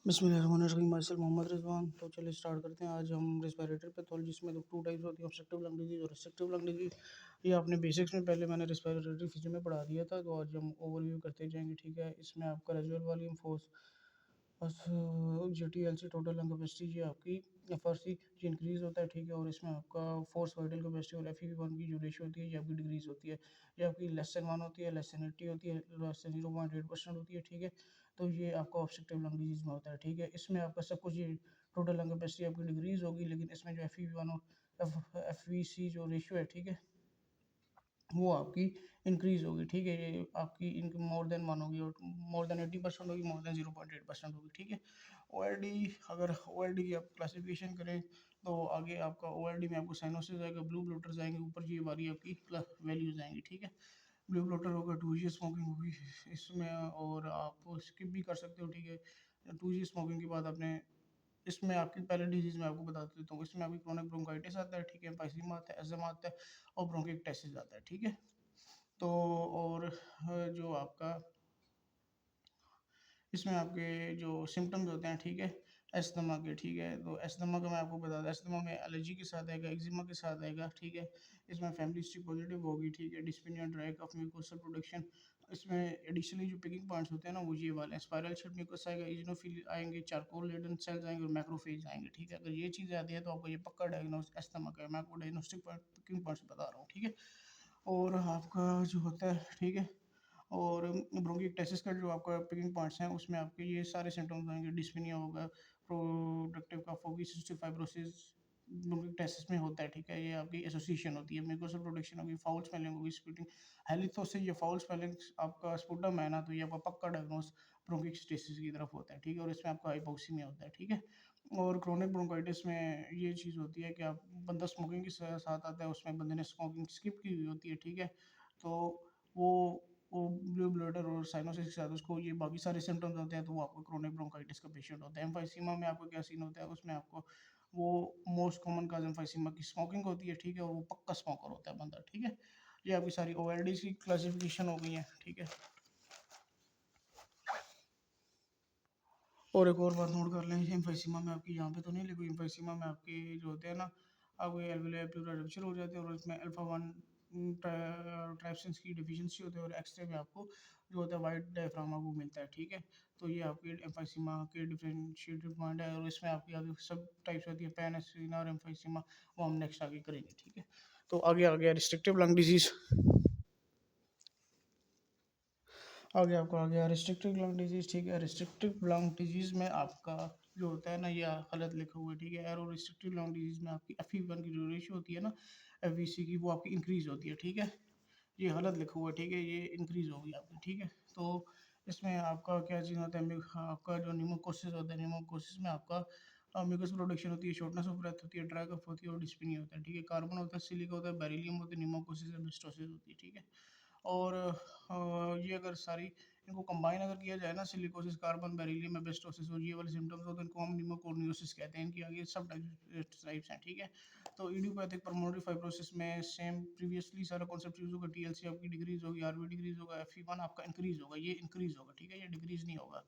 बिस्मिल्लाहिर्रहमानिर्रहीम। माइसेल्फ मोहम्मद रिजवान। तो चलिए स्टार्ट करते हैं। आज हम रेस्पिरेटरी पैथोलॉजी जिसमें तो टू टाइप्स होती है, ऑब्स्ट्रक्टिव लंग डिजीज और रिस्ट्रिक्टिव लंग डिजीज। ये आपने बेसिक्स में पहले मैंने रेस्पिरेटरी फिजियो में पढ़ा दिया था, तो आज हम ओवरव्यू करते जाएंगे। ठीक है, इसमें आपका रेजुअल वॉल्यूम फोर्स बस जी T L C total lung capacity ये आपकी एफ आर सी जी इंक्रीज़ होता है। ठीक है, और इसमें आपका फोर्स वाइटल कैपेसिटी और एफ ई वन की जो रेशियो होती है ये आपकी डिक्रीज़ होती है। ये आपकी लेस देन 1 होती है, लेस देन 80 होती है, लेस देन 0.8% होती है। ठीक है, तो ये आपका ऑब्स्ट्रक्टिव लंग डिजीज में होता है। ठीक है, इसमें आपका सब कुछ ये टोटल लंग कैपेसिटी आपकी डिक्रीज़ होगी, लेकिन इसमें जो एफ ई वन और एफ वी सी जो रेशियो है, ठीक है, वो आपकी इंक्रीज होगी। ठीक है, ये आपकी इनकम मोर देन 1 होगी और मोर देन 80% होगी, मोर देन 0.8% होगी। ठीक है, ओ एल डी, अगर ओ एल डी की आप क्लासिफिकेशन करें तो आगे आपका ओ एल डी में आपको साइनोसिस आएगा, ब्लू ब्लोटर्स आएंगे, ऊपर ये वाली आपकी वैल्यूज आएंगी। ठीक है, ब्लू ब्लोटर होगा, 2G स्मोकिंग होगी इसमें, और आप स्किप भी कर सकते हो। ठीक है, 2G स्मोकिंग के बाद आपने इसमें आपकी पहले डिजीज में आपको बता देता हूँ। इसमें आपकी क्रोनिक ब्रोंकाइटिस आता है, ठीक है, एम्फाइसीमा आता है, एज़मा आता है और ब्रोंकिक्टाइसिस आता है। ठीक है, तो और जो आपका इसमें आपके जो सिम्टम्स होते हैं, ठीक है, एस्थमा के। ठीक है, तो एस्थमा का मैं आपको बता दूं, एस्थमा में एलर्जी के साथ आएगा, एक्जिमा के साथ आएगा। ठीक है, इसमें फैमिली हिस्ट्री पॉजिटिव होगी। ठीक है, डिस्पिनिया, ड्राई कफ, म्यूकोसल प्रोडक्शन। इसमें एडिशनली जो पिकिंग पॉइंट्स होते हैं ना, वो ये वाले हैं। स्पाइरल शीट म्यूकस आएगा, इजनोफिल आएंगे, चारकोल लेडन सेल्स आएंगे और मैक्रोफेज आएंगे। ठीक है, अगर ये चीज़ें आती है तो आपको ये पक्का डायग्नोस एस्थमा का है। मैं आपको डायग्नोस्टिक पिकिंग पॉइंट्स बता रहा हूँ। ठीक है, और आपका जो होता है, ठीक है, और ब्रोंकिक्टाइसिस का जो आपका पिकिंग पॉइंट्स हैं उसमें आपके ये सारे सिम्टम्स आएंगे। डिस्पिनिया होगा, प्रोडक्टिव कफ होगी, सिस्टिक फाइब्रोसिस ब्रोंकिक्टाइसिस में होता है। ठीक है, ये आपकी एसोसिएशन होती है। म्यूकोसल प्रोडक्शन होगी, फाउल स्मेलिंग होगी, स्पिटिंग। हेलिथोसिस, ये फाउल स्मेलिंग आपका स्पुटम है ना, तो ये आपका पक्का डायग्नोस ब्रोंकिक्टाइसिस की तरफ होता है। ठीक है, और इसमें आपका हाइपोक्सीमिया होता है। ठीक है, और क्रोनिक ब्रोंकाइटिस में ये चीज़ होती है कि आप बंदा स्मोकिंग के साथ आता है, उसमें बंदे ने स्मोकिंग स्किप की हुई होती है। ठीक है, तो वो वो ब्लू ब्लडर और साइनोसिस के साथ उसको ये बाकी सारे सिम्टम्स होते हैं, तो वो आपको क्रोनिक ब्रोंकाइटिस का पेशेंट होता है। एम्फाइसीमा में आपको क्या सीन होता है, उसमें आपको वो मोस्ट कॉमन काज एम्फाइसीमा की स्मोकिंग होती है। ठीक है, और वो पक्का स्मोकर होता है बंदा। ठीक है, ये आपकी सारी ओ एल डी की क्लासिफिकेशन हो गई है। ठीक है, और एक और बात नोट कर लें, एम्फाइसीमा में आपकी यहाँ पे तो नहीं लिखी। एम्फाइसीमा में आपके जो होते हैं ना, आपके एल्वेओलार प्लूरा रप्चर हो जाते हैं और इसमें अल्फा 1 ट्राइप्सिन्स की डिफिशियंसी होती है, और एक्सरे में आपको जो होता है वाइट डायफ्रामा वो मिलता है। ठीक है, तो ये आपके एम्फाइसीमा के डिफरेंशिएटेड पॉइंट है, और इसमें आपकी आगे सब टाइप्स होती है, पैन एस्पिना और एम्फाइसीमा, वो हम नेक्स्ट आगे करेंगे। ठीक है, तो आगे आ गया रिस्ट्रिक्टिव लंग डिजीज। आगे आपको आ गया रिस्ट्रिक्टिव लंग डिजीज। ठीक है, रिस्ट्रिक्टिव लंग डिजीज में आपका जो होता है ना, ये गलत लिखा हुआ है। ठीक है, एरो रिस्ट्रिक्टिव लंग डिजीज में आपकी एफ वन की जो रेशियो होती है ना, एफ की, वो आपकी इंक्रीज होती है। ठीक है, ये गलत लिखा हुआ है। ठीक है, ये इंक्रीज होगी आपकी। ठीक है, तो इसमें आपका क्या चीज़ होता है, आपका जो निमोकोसिस होता है, निमोकोसिस में आपका म्यूकस प्रोडक्शन होती है, शॉर्टनेस ऑफ ब्रेथ होती है, ड्राई कफ होती है और डिस्पिनिया होता है। ठीक है, कार्बन होता है, सिलिका होता है, बेरिलियम होता है, निमोकोसिस है, बिस्टोसिस होती है। ठीक है, और ये अगर सारी इनको कंबाइन अगर किया जाए ना, सिलिकोसिस, कार्बन, बेरिलियम, एस्बेस्टोसिस और ये वाले सिम्टम्स होते हैं, इनको हम निमोकोर्नियोसिस कहते हैं। इनकी आगे सब टाइप्स हैं। ठीक है, तो इडियोपैथिक पल्मोनरी फाइब्रोसिस में सेम प्रीवियसली सारा कॉन्सेप्ट यूज होगा। टीएलसी आपकी डिक्रीज होगी, आरबी डिक्रीज होगा, एफई1 आपका इंक्रीज होगा, ये इंक्रीज होगा। ठीक है, ये डिक्रीज नहीं होगा।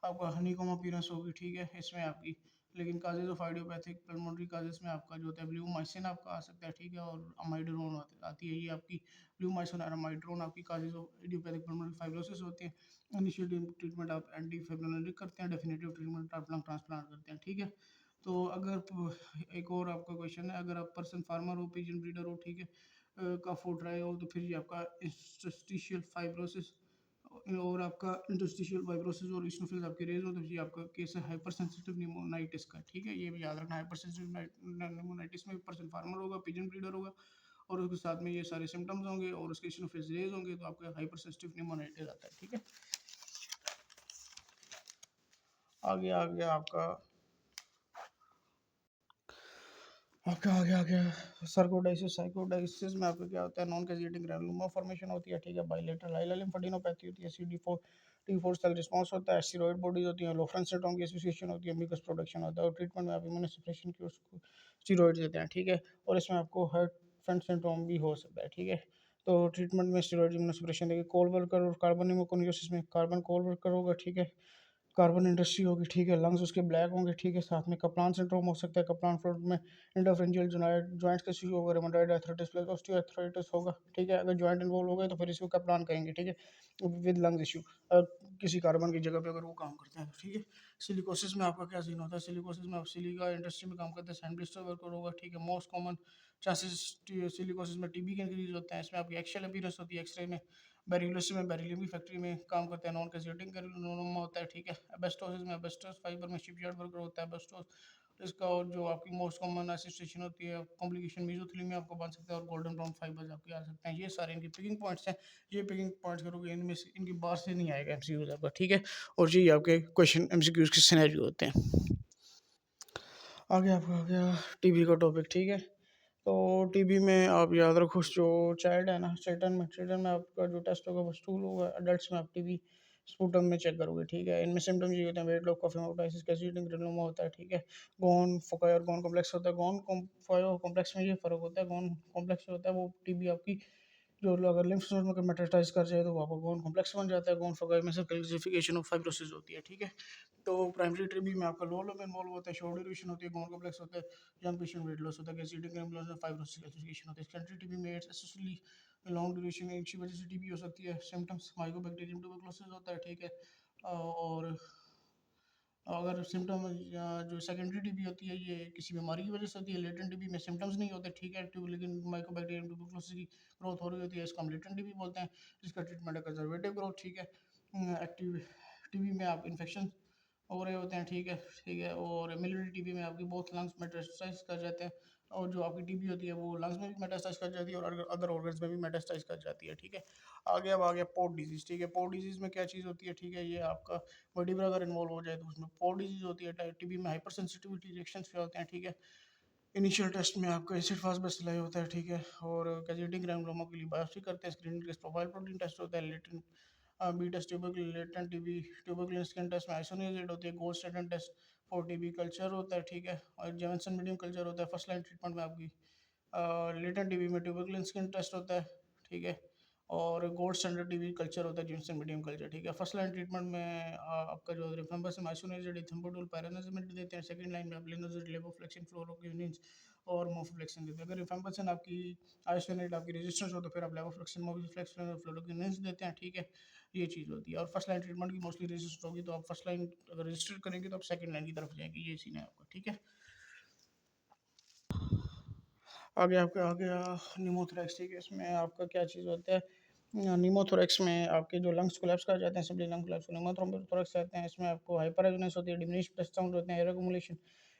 आपका हनीकॉम अपीयरेंस होगी। ठीक है, इसमें आपकी, लेकिन causes of idiopathic pulmonary causes में आपका जो होता है ब्लूमाइसिन आपका आ सकता है। ठीक है, और अमाइड्रोन आती है, ये आपकी ब्लूमाइसिन और अमाइड्रोन आपकी causes of idiopathic pulmonary fibrosis होती है। इनिशियल ट्रीटमेंट आप एंटी फाइब्रिनोजेनिक करते हैं, डेफिनेटिव ट्रीटमेंट आप लंग ट्रांसप्लांट करते हैं। ठीक है, तो अगर एक और आपका क्वेश्चन है, अगर आप पर्सन फार्मर हो, पिजन ब्रीडर हो, ठीक है, का फूड ट्राई हो, तो फिर ये आपका इंटरस्टिशियल फाइब्रोसिस और आपका इंटरस्टिशियल फाइब्रोसिस और इस्नोफिल्स आपके रेज हो, तो ये आपका केस है हाइपर सेंसिटिव निमोनाइटिस का। ठीक है, ये भी याद रखना, हाइपर सेंसिटिव निमोनाइटिस में पर्सन फार्मर होगा, पिजन ब्रीडर होगा, और उसके साथ में ये सारे सिम्टम्स होंगे और उसके इस्नोफिल्स रेज होंगे, तो आपका हाइपर सेंसिटिव निमोनाइटिस आता है। ठीक है, आगे आ गया आपका, आपका आगे सर्कोडाइसिस। साइकोडाइसिस में आपका क्या होता है, नॉन कैजिएटिंग ग्रैनुलोमा फॉर्मेशन होती है। ठीक है, बाइलेटरल हाइलर लिम्फेडिनोपैथी होती है, टी4 सेल रिस्पांस होता है, स्टेरॉइड बॉडीज होती है, लोफ्रेन सिंड्रोम की एसोसिएशन होती है, म्यूकस प्रोडक्शन होता है, और ट्रीटमेंट में आप इम्यूनोसप्रेशन की उसको स्टेरॉइड देते हैं। ठीक है, और इसमें आपको हार्टफेल्ड सिंड्रोम भी हो सकता है। ठीक है, तो ट्रीटमेंट में स्टेरॉइड इम्यूनोसप्रेशन देखिए, कोल वर्कर और कार्बन निमोकोनियोसिस में कार्बन कोल वर्कर होगा। ठीक है, कार्बन इंडस्ट्री होगी, ठीक है, लंग्स उसके ब्लैक होंगे, ठीक है, साथ में कप्लान सिंड्रोम हो सकता है, कप्लान फ्लोट में इंटरफ्रेंजियल जॉइंट्स का इशू होगा, रोमेटॉइड आर्थराइटिस प्लस ऑस्टियोआर्थराइटिस होगा, ठीक है, अगर जॉइंट इन्वॉल्व हो गए तो फिर इसको कप्लान कहेंगे, ठीक है, विद लंग्स इशू, किसी कार्बन की जगह पे अगर वो काम करते हैं, ठीक है। सिलिकोसिस में आपका क्या सीन होता है, सिलिकोसिस में आप सिलिका इंडस्ट्री में काम करते हैं, सैंड ब्लिस्टर वर्कर होगा, ठीक है, मोस्ट कॉमन चांसेस सिलिकोसिस में टीबी के इंक्रीज होते हैं, इसमें आपकी एक्शल अपीयरेंस होती है एक्सरे में, बेरिलस में बेरिलियम की फैक्ट्री में काम करते हैं, नॉन कैसेटिंग कैरिनोमा होता है, ठीक है, एबेस्टोसिस में एबेस्टस फाइबर में शिपयार्ड वर्कर होता है एबेस्टोस इसका, और जो आपकी मोस्ट कॉमन एसिस्टेशन होती है कॉम्प्लिकेशन मीजोथेलियम में आपको बन सकता है, और गोल्डन ब्राउन फाइबर्स आपके आ सकते हैं, ये सारे इनके पिकिंग पॉइंट्स हैं। ये पिकिंग पॉइंट्स करोगे इनमें से इनकी बाहर से नहीं आएगा एमसीक्यूज आपका, ठीक है, और ये आपके क्वेश्चन एमसीक्यूज के सिनेरियो होते हैं। आगे आपका आ गया टीबी का टॉपिक, ठीक है। तो टीबी में आप याद रखो जो चाइल्ड है ना, चिल्ड्रन में आपका जो टेस्ट होगा वो स्टूल होगा, अडल्ट्स में आप टीबी स्पूटम में चेक करोगे, ठीक है। इनमें सिम्टम्स ये होते हैं, वेट लॉस, कॉफी मोटाइसिस, कैसिडिंग ग्रेनुलोमा होता है, ठीक है। गोन फोकाई और गोन कॉम्प्लेक्स होता है, गोन फोकाई कॉम्प्लेक्स में ये फर्क होता है, गोन कॉम्प्लेक्स होता है वो टीबी आपकी जो अगर लिम्फ नोड में मेटास्टाइज कर जाए तो वो आपको गोन कॉम्प्लेक्स बन जाता है, गोन फोकाई में से कैल्सिफिकेशन ऑफ फाइब्रोसिस होती है, ठीक है। तो प्राइमरी टीबी में आपका लो लोब इन्वॉल्व होता है, शॉर्ट ड्यूरेशन होती है, गोन कॉम्प्लेक्स होता है, यंग पेशेंट वेट लॉस होता है, कैल्सिडिक ग्रैनुलोमा फाइब्रोसिस कैल्सिफिकेशन होता है। सेकेंडरी टीबी में एस्पेशली लॉन्ग ड्यूरेशन की वजह से टीबी हो सकती है, सिम्टम्स माइकोबैक्टीरियम ट्यूबरकुलोसिस होता है, ठीक है। और अगर सिम्टम जो सेकेंडरी टीबी होती है ये किसी बीमारी की वजह से होती है, लेटेंट टीबी में सिम्टम्स नहीं होते, ठीक है, लेकिन माइकोबैक्टीरियम ट्यूबरकुलोसिस की ग्रोथ हो रही होती है, इसको हम लेटेंट टीबी बोलते हैं, जिसका ट्रीटमेंट है कंजर्वेटिव ग्रोथ, ठीक है। एक्टिव टीबी में आप इन्फेक्शन हो रहे होते हैं, ठीक है, और मिलिट्री टीबी में आपकी बहुत लंग्स मेटास्टाइज कर जाते हैं, और जो आपकी टीबी होती है वो लंग्स में भी मेटास्टाइज कर जाती है और अदर ऑर्गन्स में भी मेटास्टाइज कर जाती है, ठीक है। आगे अब आ गया पोर्ट डिजीज, ठीक है। पोर्ट डिजीज में क्या चीज़ होती है, ठीक है, ये आपका वर्टिब्रा अगर इन्वॉल्व हो जाए तो उसमें पोर्ट डिजीज होती है, टीबी में हाइपर सेंसिटिविटी रिएक्शंस पे होते हैं, ठीक है। इनिशियल टेस्ट में आपका एसिड फास्ट बेसिलाई होता है, ठीक है, और कैजेटिक ग्रानुलोमा के लिए बायोप्सी करते हैं, screening test profile protein test होता है, latent B test tuberculosis, latent TB tuberculosis skin test में आइसोनियाजिड होती है, gold standard test for TB culture होता है, ठीक है, और जेमिसन मीडियम कल्चर होता है। फर्स्ट लाइन ट्रीटमेंट में आपकी लेटेंट टीबी में ट्यूबरकुलोसिस स्किन टेस्ट होता है, ठीक है, और गोल्ड स्टैंडर्ड टीबी कल्चर होता है, जेमिसन मीडियम कल्चर, ठीक है। फर्स्ट लाइन ट्रीटमेंट में आपका जो रिफेम्बस आइसोनियाजिड इथम्बोडोल पैरानाजिमेट देते हैं, सेकंड लाइन में आप लिनोजिड लेवोफ्लेक्सिन फ्लोरोक्विनिन और मोफोफ्लेक्सिन देते हैं। अगर रिफेम्बस आपकी आइसोनेट आपकी रेजिस्टेंस हो तो फिर आप लेवोफ्लेक्सिन मोफोफ्लेक्सिन और फ्लोरोक्विनिन देते हैं, ठीक है, ये चीज़ होती है। और फर्स्ट लाइन ट्रीटमेंट की मोस्टली रेजिस्ट होगी तो आप फर्स्ट लाइन अगर रजिस्टर करेंगे तो आप सेकंड लाइन की तरफ जाएंगे, ये सीन है आपका, ठीक है। आगे आपका आ गया निमोथोरैक्स, ठीक है, इसमें आपका क्या चीज़ होता है, निमोथोरैक्स में आपके जो लंग्स कोलैप्स कर जाते हैं, सिंपली लंग कोलैप्स को निमोथोरैक्स कहते हैं। इसमें आपको हाइपररेजोनेंस होती है, डिमिनिश्ड ब्रेथ साउंड होते हैं, air accumulation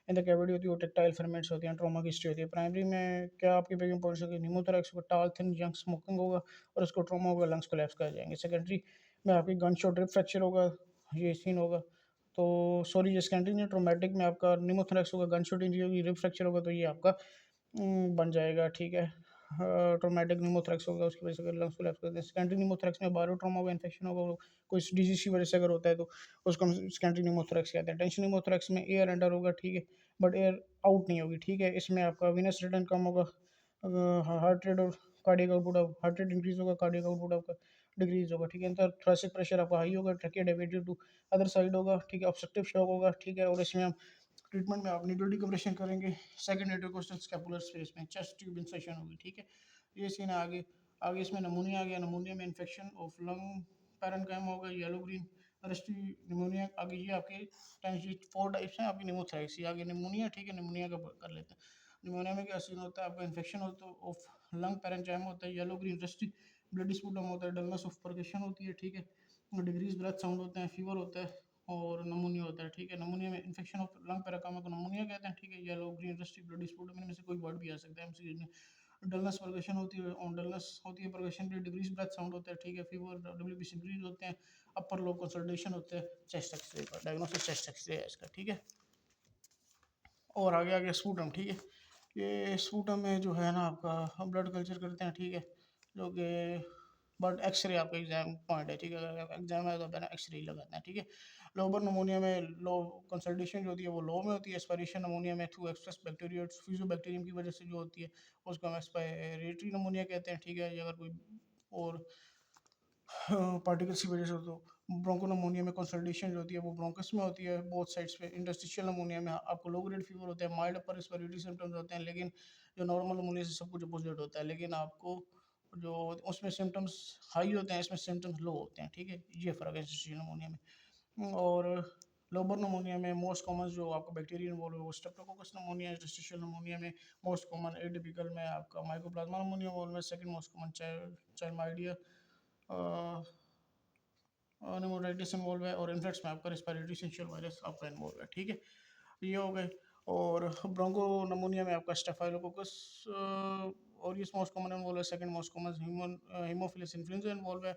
in the cavity होती है, टेक्टाइल फर्मेंट्स होती हैं, ट्रॉमा की हिस्ट्री होती है। प्राइमरी में क्या आपकी बेगिंग पॉइंट्स होगी, निमोथोरैक्स को टाल थिन यंग स्मोकिंग होगा और उसको ट्रॉमा होगा, लंग्स कोलैप्स कर जाएंगे। सेकेंडरी में आपकी गन शॉट रिप फ्रैक्चर होगा, ये सीन होगा। तो सॉरी, ये सेकेंडरी ट्रोमेटिक में आपका निमोथोरैक्स होगा, गन शॉट इंजरी होगी, रिप फ्रैक्चर होगा, तो ये आपका बन जाएगा, ठीक है। ट्रोमेटिक निमोथोरैक्स होगा, उसकी वजह से अगर लंग्स कोलैप्स करते हैं। सेकेंडरी निमोथोरैक्स में बारो ट्रॉमा होगा, इन्फेक्शन होगा, कोई डिजीज की वजह से अगर होता है तो उसको हम सेकेंडरी निमोथोरैक्स कहते हैं। टेंशन निमोथोरैक्स में एयर एंटर होगा, ठीक है, बट एयर आउट नहीं होगी, ठीक है। इसमें आपका वीनस रिटर्न कम होगा, हार्ट रेट और cardiac output, heart rate increase होगा, कार्डियक आउटपुट आपका डिक्रीज होगा, ठीक है। अंदर थोरेसिक प्रेशर आपका हाई होगा, trachea diverted to other side होगा, ठीक है, ऑब्स्ट्रक्टिव शॉक होगा, ठीक है। और इसमें हम ट्रीटमेंट में आप नीडल डिकम्प्रेशन करेंगे, सेकंड इंटरकोस्टल स्कैपुलर स्पेस में चेस्ट ट्यूब इंसर्शन होगी, ठीक है, ये सीन है। आगे आगे इसमें नमूनिया आ गया, नमूनिया में इन्फेक्शन ऑफ लंग पैरेनकाइम होगा, येलो ग्रीन रस्टी निमोनिया। आगे ये आपके 4 टाइप्स हैं आपकी निमोथोरैक्स, आगे निमोनिया, ठीक है, निमोनिया का कर लेते हैं। निमोनिया में क्या सीन होता है, आपका इन्फेक्शन होता है ऑफ लंग पैरेनकाइम होता है, yellow green rusty bloody sputum होता है, डलनेस ऑफ परकशन होती है, ठीक है, डिग्रीज ब्रेथ साउंड होते हैं, फीवर होता है और नमूनिया होता है, ठीक है। नमूनिया में इन्फेक्शन ऑफ लंग पैराकामा को नमूनिया कहते हैं, ठीक है। Yellow green rusty bloody sputum में से कोई वर्ड भी आ सकता है एमसीक्यू में। डलनेस परकशन होती है, और डलनेस होती है परकशन भी, डिग्रीज ब्रेथ साउंड होता है, ठीक है। फीवर डब्ल्यूबीसी इंक्रीज होते हैं, अपर लोब कंसल्टेशन होते हैं, चेस्ट एक्सरे का डायग्नोसिस चेस्ट एक्सरे है इसका, ठीक है। और आगे आ गया स्पूटम, ठीक है। ये स्पूटम में जो है ना आपका हम ब्लड कल्चर करते हैं, ठीक है, जो कि बट एक्सरे आपका एग्जाम पॉइंट है, ठीक है। अगर एग्जाम है तो पहले एक्सरे ही लगाते हैं, ठीक है। लोबर नमोनिया में लो कंसल्टेशन जो होती है वो लो में होती है। एस्पायरेशन नमोनिया में थ्रू एक्सप्रेस बैक्टीरिया फ्यूजोबैक्टीरियम की वजह से जो होती है उसको हम एक्सपायरेटरी नमोनिया कहते हैं, ठीक है। ये अगर कोई और पार्टिकल्स की वजह से हो तो ब्रोंकोनमोनिया में कंसल्टेशन जो होती है वो ब्रोंकस में होती है बोथ साइड्स पे। इंटरस्टिशियल नमोनिया में आपको लो ग्रेड फीवर होता है, माइल्ड अपर रिस्पिरेटरी सिम्टम्स होते हैं, लेकिन जो नॉर्मल नमोनिया से सब कुछ अपोजिट होता है, लेकिन आपको जो उसमें सिम्टम्स हाई होते हैं, इसमें सिम्टम्स लो होते हैं, ठीक है। ये फ़र्क है इंटरस्टिशियल नमोनिया में। और लोबर नमोनिया में मोस्ट कॉमन जो आपका बैक्टीरिया इन्वॉल्व है वो स्ट्रेप्टोकोकस नमोनिया। इंटरस्टिशियल नमोनिया में मोस्ट कॉमन एटिपिकल में आपका माइकोप्लाज्मा नमोनिया इन्वॉल्व है। Second most common chlamydia pneumonitis involve है। और इन्फेक्ट्स में आपका रेस्पिरेटरी सिंशियल वायरस आपका इन्वॉल्व है, ठीक है। ये हो गए। और ब्रोंको नमोनिया में आपका स्टेफाइलोकोकस और ये मोस्ट कॉमन इन्वॉल्व है। Second most common Haemophilus influenza involve है।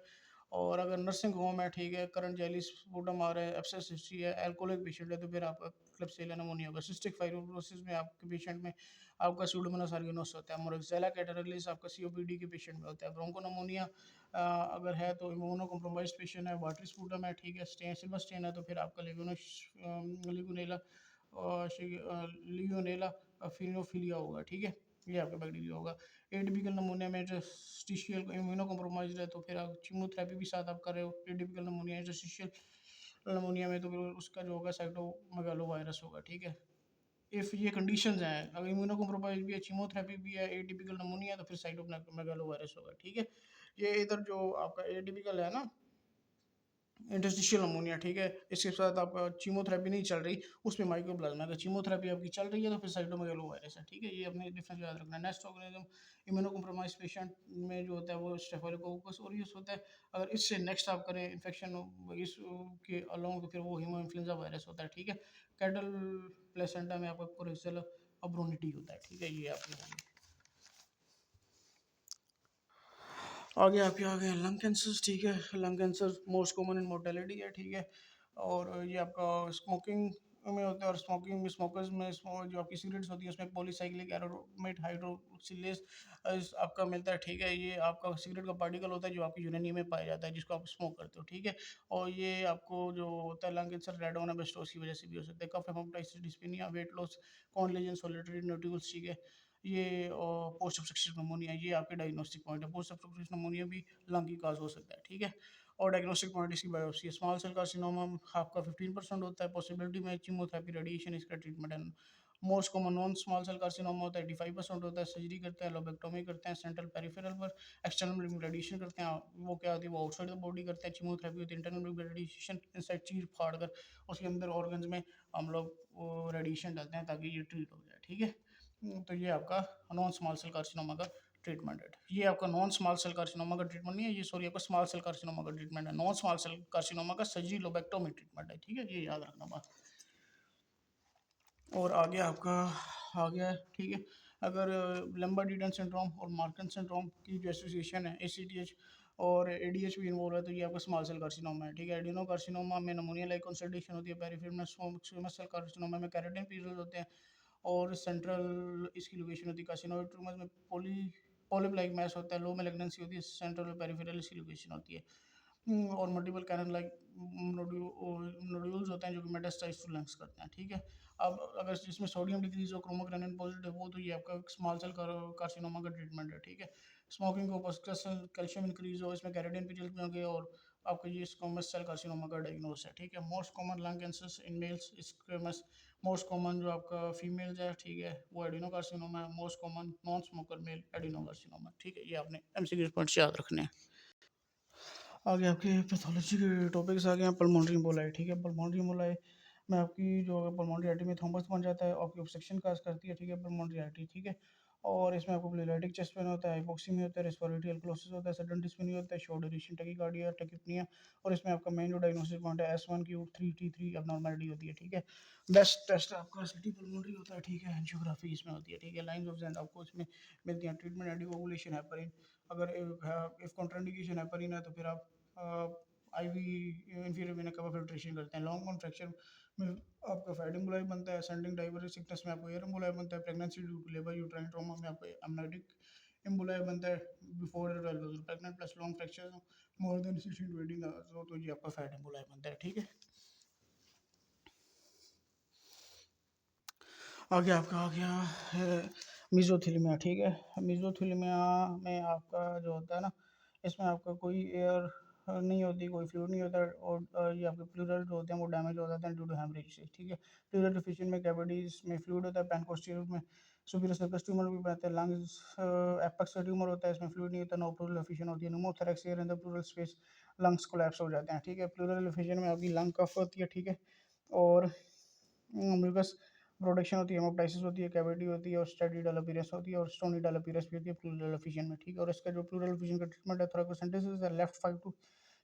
और अगर नर्सिंग होम है, ठीक है, करंट जैली स्पूटम आ रहा है, एब्सेस हिस्ट्री है, अल्कोहलिक पेशेंट है, तो फिर आपका क्लेब्सिella नमोनिया होगा। सिस्टिक फाइब्रोसिस में आपके पेशेंट में आपका स्यूडोमोनास aeruginosa होता है। मोरक्सेला कैटरलिस आपका सीओपीडी के पेशेंट में होता है। ब्रोंकोनमोनिया अगर है तो इम्यूनो कॉम्प्रोमाइज पेशेंट है, वाटरी स्पूटम है, ठीक है, सिल्वर स्टेन है, तो फिर आपका लिगोनेला लियोनेला फिनोफिलिया होगा, ठीक है। ये आपका बैक्टीरिया होगा। एटिपिकल नमूने में इंटरस्टिशियल इम्यूनो कॉम्प्रोमाइज है, तो फिर आप कीमोथेरेपी भी साथ आप कर रहे हो। एटिपिकल नमूनिया इंटरस्टिशियल नमूनिया में तो फिर उसका जो होगा साइटोमेगालो वायरस होगा, ठीक है। इफ़ ये कंडीशंस हैं, अगर इम्यूनो कॉम्प्रोमाइज भी है, कीमोथेरेपी भी है, एटिपिकल नमूनिया, तो फिर साइटोमेगालो वायरस होगा, ठीक है। ये इधर जो आपका एटिपिकल है ना, इंटरस्टिशियल अमोनिया, ठीक है, इसके साथ आपका कीमोथेरेपी नहीं चल रही, उसमें माइकोप्लाज्मा का कीमोथेरेपी आपकी चल रही है, तो फिर साइटोमेगालो वायरस है, ठीक है। ये अपने डिफरेंस याद रखना है। Next organism immuno compromise patient में जो होता है वो स्टेफिलोकोकस ऑरियस होता है। अगर इससे नेक्स्ट आप करें इन्फेक्शन इस के अलोंग, तो फिर वो हीमो इन्फ्लुएंजा वायरस होता है, ठीक है। कैटल प्लेसेंटा में आपका कोरेक्सियल अब्रोनिटी होता है, ठीक है। ये आपके आगे आपके आ गए लंग कैंसर, ठीक है। Lung cancer most common in mortality है, ठीक है। और ये आपका स्मोकिंग में होता है, और स्मोकिंग में स्मोकर्स में जो आपकी सिगरेट्स होती है उसमें पॉलीसाइक्लिक एरोमेट हाइड्रोक्सिलेज आपका मिलता है, ठीक है। ये आपका सिगरेट का पार्टिकल होता है जो आपकी यूरेनियम में पाया जाता है, जिसको आप स्मोक करते हो, ठीक है। और ये आपको जो होता है लंग कैंसर रेडोनाबेस्टोस की वजह से भी हो सकता है। Cough hemoptysis dyspnoea, weight loss, coin lesion, solitary nodules, ठीक है। ये पोस्ट ऑब्स्ट्रक्टिव नमोनिया, ये आपके डायग्नोस्टिक पॉइंट है। पोस्ट ऑब्स्ट्रक्टिव नमोनिया भी लंग की काज हो सकता है, ठीक है। और डायग्नोस्टिक पॉइंट इसकी बायोप्सी है। स्मॉल सेल कार्सिनोमा आपका 15% होता है। पॉसिबिलिटी में कीमोथेरेपी रेडिएशन इसका ट्रीटमेंट है। Most common non small cell carcinoma होता है, 85% होता है। सर्जरी करते हैं, लोबेक्टोमी करते हैं सेंट्रल पेरिफेरल पर। एक्सटर्नल रेडिएशन करते हैं, वो क्या होती है, वो आउटसाइड द बॉडी करते हैं। कीमोथेरेपी होती है इंटरनल रेडिएशन, इनसाइड चीर फाड़ कर उसके अंदर ऑर्गन्स में हम लोग रेडिएशन डालते हैं ताकि ये ट्रीट हो जाए, ठीक है। तो ये आपका नॉन स्मॉल सेल कार्सिनोमा का ट्रीटमेंट है। ये आपका नॉन स्मॉल सेल कार्सिनोमा का ट्रीटमेंट नहीं है, ये सॉरी आपका स्मॉल सेल कार्सिनोमा का ट्रीटमेंट है। नॉन स्मॉल सेल कार्सिनोमा का सर्जरी लोबेक्टोमी ट्रीटमेंट है, ठीक है, ये याद रखना बात। और आगे आपका आ गया है, ठीक है। अगर लंबा-डिटन सिंड्रोम और मार्कन सिंड्रोम की जो एसोसिएशन है, एसीटीएच और एडीएच भी इन्वॉल्व है, तो ये आपका स्मॉल सेल कार्सिनोमा है, ठीक है। एडिनो कार्सिनोमा में नमूनिया लाइक कंसल्टेशन होती है। पेरिफेरल में स्क्वेमस सेल कार्सिनोमा में केराटिन पीरियड होते हैं। और सेंट्रल इसकी लोकेशन होती है। कार्सिनोइड ट्यूमर्स में पॉलिप लाइक मैस होता है। लो मैलिग्नेंसी होती है। सेंट्रल और पेरिफेरल इसकी लोकेशन होती है। और मल्टीपल कैनन लाइक नोड्यूल्स होते हैं जो कि मेटास्टाइज टू लंग्स करते हैं, ठीक है। अब अगर जिसमें सोडियम डिक्रीज हो, क्रोमोग्रेनिन पॉजिटिव हो, तो ये आपका स्मॉल सेल कार्सिनोमा का ट्रीटमेंट है, ठीक है। स्मोकिंग को कैल्शियम इंक्रीज हो, इसमें कैरेटिन पीरियड में होंगे, और आपका ये स्क्वेमस सेल कार्सिनोमा का डायग्नोस है, ठीक है। Most common lung cancers in males squamous. Most common जो आपका फीमेल्स है, ठीक है, वो एडिनो कार्सिनोमा है। Most common non smoker male adenocarcinoma, ठीक है। ये आपने एमसीक्यू पॉइंट्स याद रखने हैं। आगे आपके पैथोलॉजी के टॉपिक्स आ गए हैं। पल्मोनरी एम्बोलाई, ठीक है। पल्मोनरी एम्बोलाई में आपकी जो पल्मोनरी आर्टरी में थ्रोम्बस बन जाता है, आपकी ऑब्स्ट्रक्शन काज करती है, ठीक है, पल्मोनरी आर्टरी, ठीक है। और इसमें आपको प्लेलेटिक चेस्ट पेन होता है, हाइपोक्सिमिया होता है, रेस्पिरेटरी एल्कोलोसिस होता है, सडन डिस्पनिया होता है, शॉर्ट ड्यूरेशन टैकीकार्डिया, टैकीपनिया। और इसमें आपका मेन जो डायग्नोस्टिक पॉइंट है S1Q3T3 अबनॉर्मलिटी होती है, ठीक है। बेस्ट टेस्ट आपका सिटी पल्मोनरी होता है, ठीक है। एंजियोग्राफी इसमें होती है, ठीक है। लाइंस ऑफ ज़ेन आपको इसमें मिलती हैं। Treatment anticoagulation heparin. अगर इफ कॉन्ट्राइंडिकेशन हेपरिन है, तो फिर आप आईवी इंफीरियर वेना कवा फिल्ट्रेशन करते हैं। लॉन्ग कॉन्ट्रैक्शन में आपका फैट एम्बोलाई बनता है। सेंडिंग डाइवर्सिक सिकनेस में आपको एयर एम्बोलाई बनता है। Pregnancy due to labour uterine trauma में आपको एमनाइटिक एम्बोलाई बनता है। Before pregnant plus long fracture more than 16 to 18 hours हो, तो ये आपका फैट एम्बोलाई बनता है, ठीक है। आगे आपका आ गया है मीजोथेलिया, ठीक है। मीजोथेलिया में आपका जो होता है ना, इसमें आपका कोई एयर नहीं होती, कोई फ्लूइड नहीं होता, और ये आपके प्लूरल जो होते हैं वो डैमेज हो जाते हैं ड्यू टू हेमरेज से, ठीक है। प्लूरल डिफिशिएंट में कैविटीज में फ्लूइड होता है, पेनकोस्टियल में सुपीरियर सर्कस ट्यूमर भी रहते हैं, लंग्स एपेक्स का ट्यूमर होता है, इसमें फ्लूइड नहीं होता, नो प्लूरल एफिशिएंट होती है, pneumothorax air in the plural space, lungs collapse हो जाते हैं, ठीक है। प्लूरल एफिशिएंट में आपकी लंग कफ होती है, ठीक है। और म्यूकस प्रोडक्शन होती है, हेमोप्टाइसिस होती है, कैविटी होती है, और स्टडी डेलोपिरस होती है, और स्टोनी डेलोपिरस भी होती है प्लूरल एफिशिएंट में, ठीक है। और इसका जो प्लूरल एफिशिएंट का ट्रीटमेंट है, थोरैकोसेंटेसिस है, लेफ्ट 5 to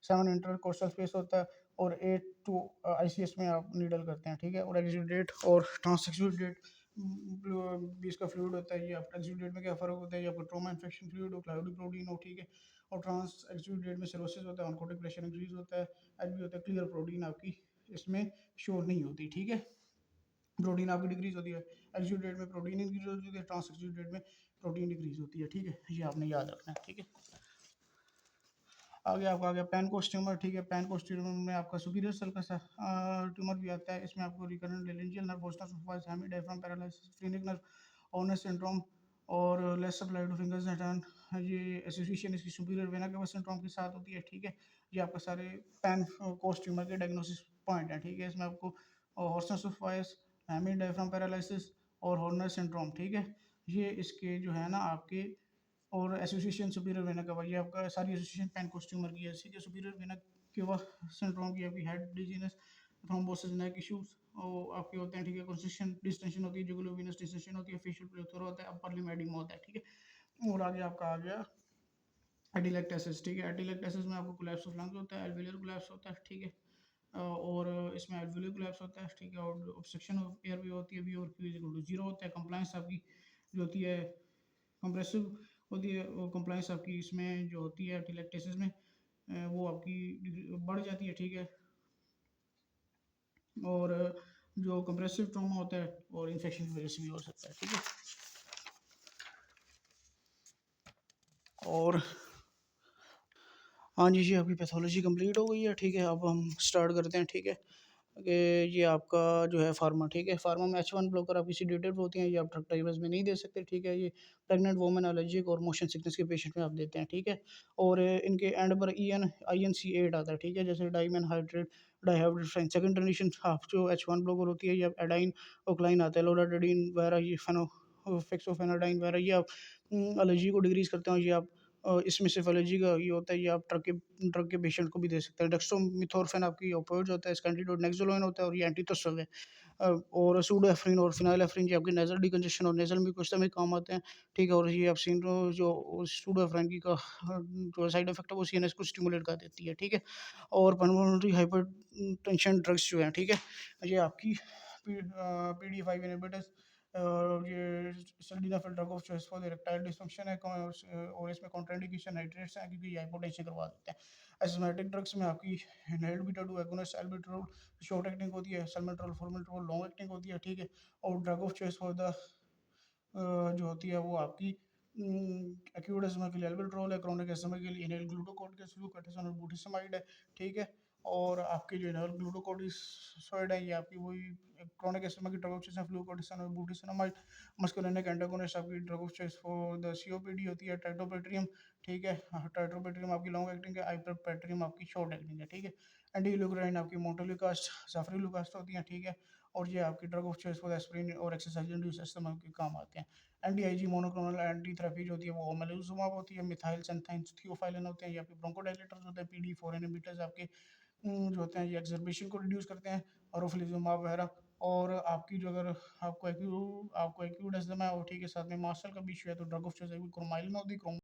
7 इंटरकोस्टल स्पेस होता है, और 8 टू आईसीएस में आप नीडल करते हैं, ठीक है। और एक्सुडेट और ट्रांसएक्सुडेट भी इसका फ्लूइड होता है। ये आपका एक्सुडेट में क्या फ़र्क होता है, ये आपका ट्रोमा इन्फेक्शन फ्लूइड हो, क्लाउडी प्रोटीन हो, ठीक है। और ट्रांस एक्सुडेट में सिरोसिस होता है, ऑनकोटिक प्रेशर इंक्रीज होता है, एच बी होता है, क्लियर प्रोटीन आपकी इसमें शो नहीं होती, ठीक है। प्रोटीन आपकी डिक्रीज होती है, एक्सुडेट में प्रोटीन इंक्रीज होती है, ट्रांस एक्सुडेट में प्रोटीन डिक्रीज होती है, ठीक है। ये आपने याद रखना है, ठीक है। आगे आपका आ गया पैनकोस ट्यूमर, ठीक है। पैनकोस ट्यूमर में आपका सुपीरियर सेल का ट्यूमर भी आता है, इसमें आपको रिकरेंट लेरेंजियल नर्व, बोस्टन सफाइस, hemi diaphragm paralysis, phrenic nerve, Horner syndrome, और less supply to fingers and hand, ये एसोसिएशन इसकी सुपीरियर वेना केवा सिंड्रोम के साथ होती है, ठीक है। ये आपका सारे पैन कोस ट्यूमर के डायग्नोसिस पॉइंट है, ठीक है। इसमें आपको हॉर्सन सफाइस, हेमी डायफ्राम पैरालिसिस, और हॉर्नर सिंड्रोम, ठीक है। ये इसके जो है ना आपके, और एसोसिएशन सुपीरियर वेना केवा, ये आपका सारी एसोसिएशन पैनकोस ट्यूमर की है, ठीक है। सुपीरियर वेना केवा सिंड्रोम की आपकी हेड डिजीनेस, थ्रोम्बोसिस, नेक इश्यूज और आपके होते हैं, ठीक है। कंसिस्टेंट डिस्टेंशन होती है, जुगुलो वेनस डिस्टेंशन होती है, फेशियल प्लेथोरा होता है, अपर लिम्ब एडिमा होता है, ठीक है। और आगे आपका आ गया एटिलेक्टेसिस, ठीक है। एटिलेक्टेसिस में आपको कोलैप्स ऑफ लंग्स होता है, एल्वियुलर कोलैप्स होता है, ठीक है। और इसमें एल्वियुलर कोलैप्स होता है, ठीक है। और ऑब्स्ट्रक्शन ऑफ एयर भी होती है, वी और क्यू इज इक्वल टू 0 होता है। कंप्लायंस आपकी जो होती है कंप्रेसिव होती है, और कंप्लायंस आपकी इसमें जो होती है एटिलेक्टेसिस में वो आपकी बढ़ जाती है, ठीक है। और जो कंप्रेसिव ट्रॉमा होता है और इन्फेक्शन की वजह से भी हो सकता है, ठीक है। और हाँ जी, आपकी पैथोलॉजी कंप्लीट हो गई है, ठीक है। अब हम स्टार्ट करते हैं, ठीक है। कि ये आपका जो है फार्मा, ठीक है। फार्मा में H1 ब्लॉकर आपकी सीडेटेड होती हैं, ये आप ड्रग टाइवर्स में नहीं दे सकते, ठीक है। ये प्रेग्नेंट वुमेन, एलर्जिक और मोशन सिकनेस के पेशेंट में आप देते हैं, ठीक है। और इनके एंड पर INC8 आता है, ठीक है। जैसे डाइमेन हाइड्रेट डाइहाइड्रोफेन, सेकंड जनरेशन आप जो H1 ब्लॉकर होती है, ये एडाइन ओक्लाइन आता है, लोराडिन वगैरह, ये फेनोफेक्सोफेनाडाइन वगैरह, ये आप एलर्जी को डिक्रीज करते हैं। ये आप इसमें सिर्फ एलर्जी का ये होता है, ये आप ड्रग के पेशेंट को भी दे सकते हैं। डेक्स्ट्रोमिथोर्फेन आपकी ओपियोइड्स होता है, इसका एंटीडोट नेक्सोलोइन होता है, और ये एंटीटोसव है। और सूडोएफ्रिन और फिनाइलेफ्रिन, ये आपके नेजल डिकंजेशन और नेजल म्यूकोसिस में काम आते हैं, ठीक है। और ये आप सीन जो सूडोएफ्रिन की का जो साइड इफेक्ट है वो सीएनएस को स्टिमुलेट कर देती है, ठीक है। और पल्मोनरी हाइपरटेंशन ड्रग्स जो हैं, ठीक है, ये आपकी PD5 इनहिबिटर्स, ये sildenafil drug of choice for erectile dysfunction है, और इसमें कॉन्ट्राइंडिकेशन नाइट्रेट्स हैं क्योंकि ये हाइपोटेंशन करवा देते हैं। एस्थमेटिक ड्रग्स में आपकी inhaled beta 2 agonist, albuterol short acting होती है, सल्मेट्रोल फॉर्मेट्रोल लॉन्ग एक्टिंग होती है, ठीक है। और drug of choice for the जो होती है वो आपकी एक्यूट अस्थमा के लिए एल्बेंट्रोल है, क्रोनिक अस्थमा के लिए इनहेल ग्लूकोकॉर्टिकोइड, फ्लूकोर्टिसोन और बूटिसमाइड है, ठीक है। और आपके जो इनहेल ग्लूकोकॉर्टिकोइड है, ये आपकी वही क्रोनिक अस्थमा की ड्रग ऑफ चॉइस है, फ्लूकोर्टिसोन और बूटिसमाइड। मस्कुलिनिक एंटागोनिस्ट आपकी drug of choice for the COPD होती है, टाइट्रोपेट्रियम, ठीक है। टाइट्रोपेट्रियम आपकी लॉन्ग एक्टिंग है, आइपरपेट्रियम आपकी शॉर्ट एक्टिंग है, ठीक है। एंटीलुग्राइन आपकी मोटोलुकास्ट, सफरीलुकास्ट होती है, ठीक है। और ये आपकी drug of choice for aspirin और एक्सरसाइज इंड्यूस अस्थमा के काम आते हैं। एंटी-आईजी मोनोक्लोनल एंटी थेरेपी जो होती है वो ओमेलूज़ुमाब होती है, मिथाइल सैंथाइन थियोफाइलिन होते हैं, ये आपके ब्रोंकोडायलेटर्स होते हैं, PDE4 इनहिबिटर्स आपके जो होते हैं ये एक्सर्बेशन को रिड्यूस करते हैं, और रोफिलिजुमाब वगैरह। और आपकी जो अगर आपको एक्यूट अस्थमा है और ठीक है साथ में मास्टल का भी इशू है, तो ड्रग ऑफ चॉइस क्रोमाइलिन होती है।